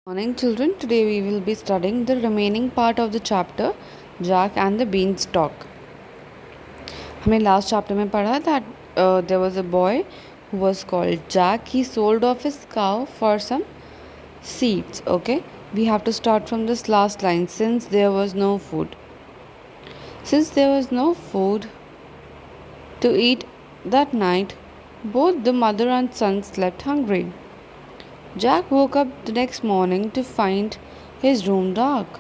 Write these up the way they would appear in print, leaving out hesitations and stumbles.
Morning, children. Today we will be studying the remaining part of the chapter Jack and the Beanstalk. हमने last chapter में पढ़ा that there was a boy who was called Jack. He sold off his cow for some seeds. Okay, we have to start from this last line. Since there was no food. Since there was no food to eat that night, both the mother and son slept hungry. Jack woke up the next morning to find his room dark.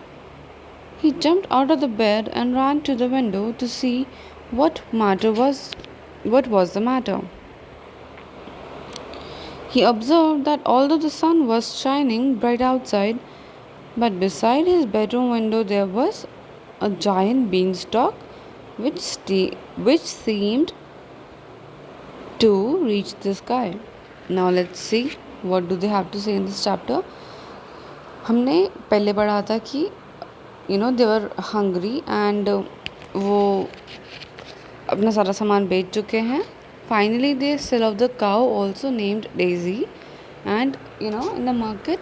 He jumped out of the bed and ran to the window to see what was the matter. He observed that although the sun was shining bright outside, but beside his bedroom window there was a giant beanstalk which seemed to reach the sky. Now let's see what do they have to say in this chapter. हमने पहले पढ़ा था कि they were hungry and वो अपना सारा सामान बेच चुके हैं. Finally they sell off the cow also named Daisy, and in the market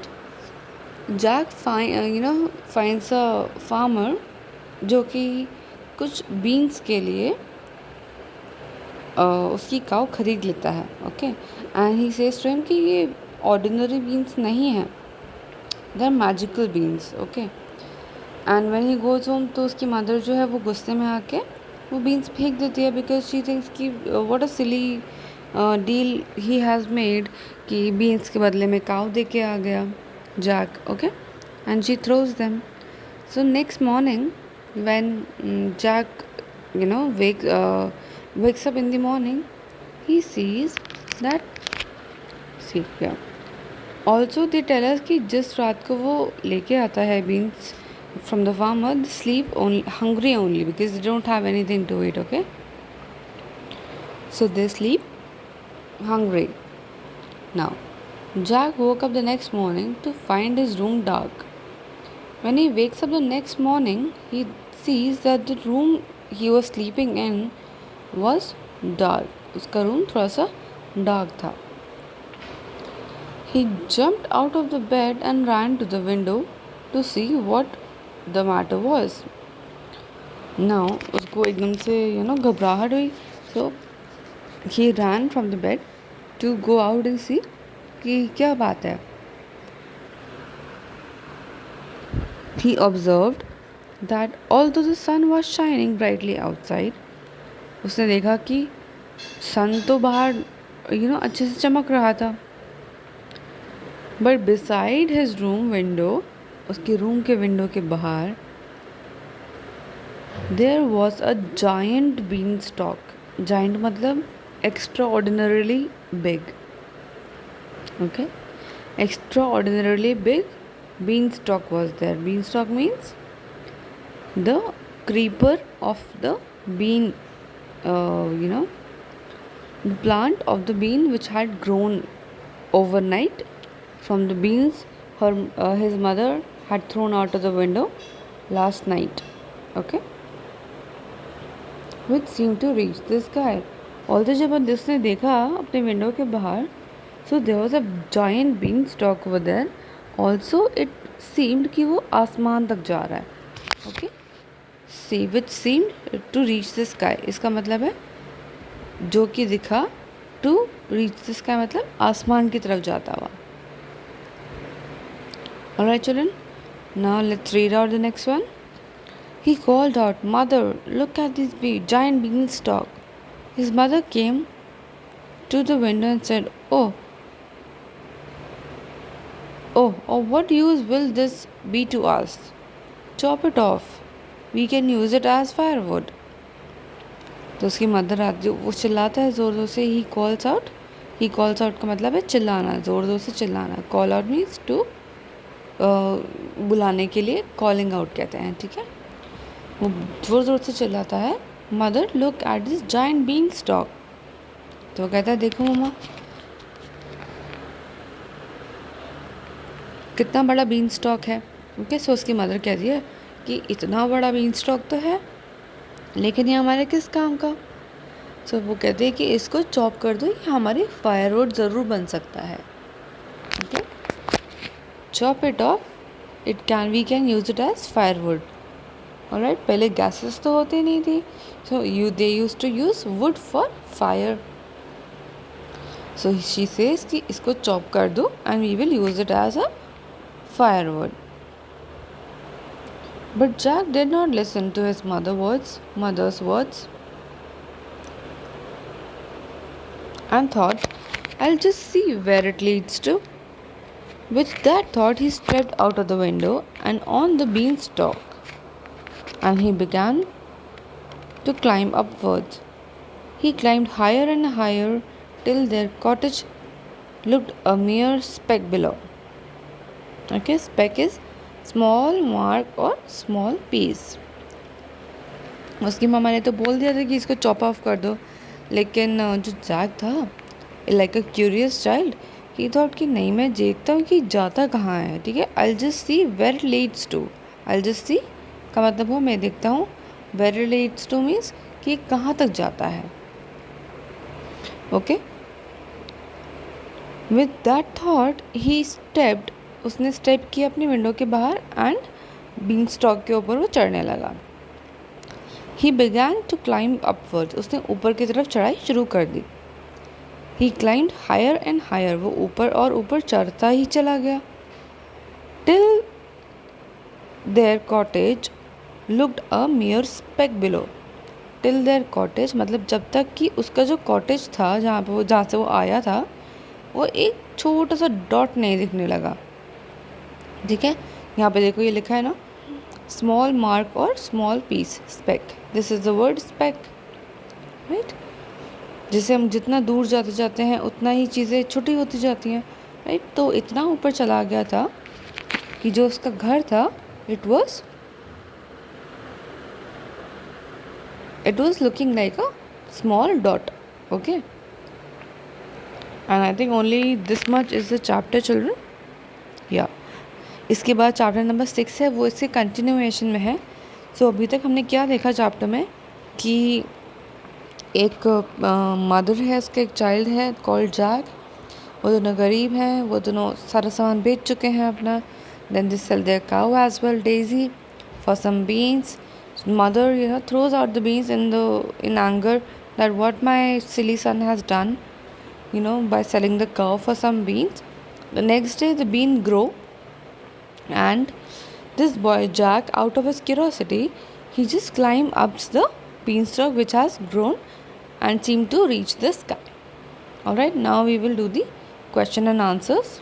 Jack finds a farmer जो कि कुछ बीन्स के लिए उसकी काव खरीद लेता है. Okay, and he says to him कि ये ऑर्डिनरी बीन्स नहीं है, they are magical beans. Okay, and when he goes home तो उसकी मदर जो है वो गुस्से में आके वो बीन्स फेंक देती है बिकॉज शी थिंक्स कि what a silly deal he has made कि बीन्स के बदले में काव दे के आ गया Jack. Okay, and she throws them. So next morning when Jack wakes up in the morning, he sees that also they tell us कि जिस रात को वो लेके आता है beans from the farmer, they sleep hungry only because they don't have anything to eat. Okay, so they sleep hungry. Now Jack woke up the next morning to find his room dark. When he wakes up the next morning, he sees that the room he was sleeping in was dark. उसका room थोड़ा सा dark था. He jumped out of the bed and ran to the window to see what the matter was. Now उसको एकदम से घबराहट हुई. So he ran from the bed to go out and see कि क्या बात है. He observed that although the sun was shining brightly outside, उसने देखा कि सन तो बाहर अच्छे से चमक रहा था, but beside his room window, उसके रूम के विंडो के बाहर, there was a giant beanstalk. Giant मतलब extraordinarily big. Okay, extraordinarily big beanstalk was there. Beanstalk means the creeper of the bean, the plant of the bean which had grown overnight from the beans his mother had thrown out of the window last night. Okay, which seemed to reach the sky. Although जब उसने देखा अपने window के बाहर, so there was a giant beanstalk over there. Also it seemed कि वो आसमान तक जा रहा है. Okay, see which seemed to reach the sky. इसका मतलब है जो कि दिखा, to reach the sky मतलब आसमान की तरफ जाता हुआ. Alright children, now let's read out the next one. He called out, "Mother, look at this giant beanstalk." His mother came to the window and said, Oh, what use will this be to us? Chop it off. We can use it as firewood. तो उसकी mother आती, वो चिल्लाता है ज़ोर ज़ोर से. He calls out का मतलब है चिल्लाना, ज़ोर ज़ोर से चिल्लाना. कॉल आउट मीन्स टू बुलाने के लिए कॉलिंग आउट कहते हैं. ठीक है, वो ज़ोर ज़ोर से चिल्लाता है, mother look at this giant beanstalk. तो वो कहता है देखो मम्मा कितना बड़ा बीन स्टॉक है. ओके, सो उसकी मदर कहती है कि इतना बड़ा बीन स्टॉक तो है, लेकिन ये हमारे किस काम का. सो वो कहते हैं कि इसको चॉप कर दो, ये हमारी फायरवुड ज़रूर बन सकता है. Okay, chop it off, we can use it as firewood. Alright, पहले gases तो होते नहीं थी, so they used to use wood for fire. So she says कि इसको chop कर दो and we will use it as a firewood. But Jack did not listen to his mother's words, and thought, I'll just see where it leads to. With that thought, he stepped out of the window and on the beanstalk, and he began to climb upwards. He climbed higher and higher till their cottage looked a mere speck below. Okay, speck is small mark or small piece. उसकी मामा ने तो बोल दिया था कि इसको chop of कर दो, लेकिन जो जैक था, like a curious child, he thought कि नहीं, मैं देखता हूँ कि जाता कहाँ है. ठीक है, I just see where it leads to. I just see का मतलब हो मैं देखता हूँ, where it leads to means कि कहाँ तक जाता है. Okay, with that thought he stepped, उसने स्टेप किया अपनी विंडो के बाहर एंड बीन स्टॉक के ऊपर वो चढ़ने लगा. He began to climb upwards, उसने ऊपर की तरफ चढ़ाई शुरू कर दी. He climbed higher and higher, वो ऊपर और ऊपर चढ़ता ही चला गया. Till their cottage looked a mere speck below. Till their cottage मतलब जब तक कि उसका जो कॉटेज था, जहाँ से वो आया था, वो एक छोटा सा डॉट नहीं दिखने लगा. ठीक है, यहाँ पे देखो ये लिखा है ना, स्मॉल मार्क और small piece, speck. This is the word speck, right. जिसे हम जितना दूर जाते जाते हैं उतना ही चीज़ें छोटी होती जाती हैं, राइट. तो इतना ऊपर चला गया था कि जो उसका घर था, it was looking like a small dot. Okay, and I think only this much is the chapter, children. Yeah. इसके बाद चैप्टर नंबर 6 है, वो इसके कंटिन्यूएशन में है. सो अभी तक हमने क्या देखा चैप्टर में कि एक मदर है, उसका एक चाइल्ड है कॉल्ड जैक. वो दोनों गरीब हैं, वो दोनों सारा सामान बेच चुके हैं अपना. Then they sell their cow as well, Daisy, for some beans. Mother throws out the beans in anger that what my silly son has done, by selling the cow for some beans. The next day the bean grow, and this boy Jack, out of his curiosity, he just climbed up the beanstalk which has grown and seemed to reach the sky. Alright, now we will do the question and answers.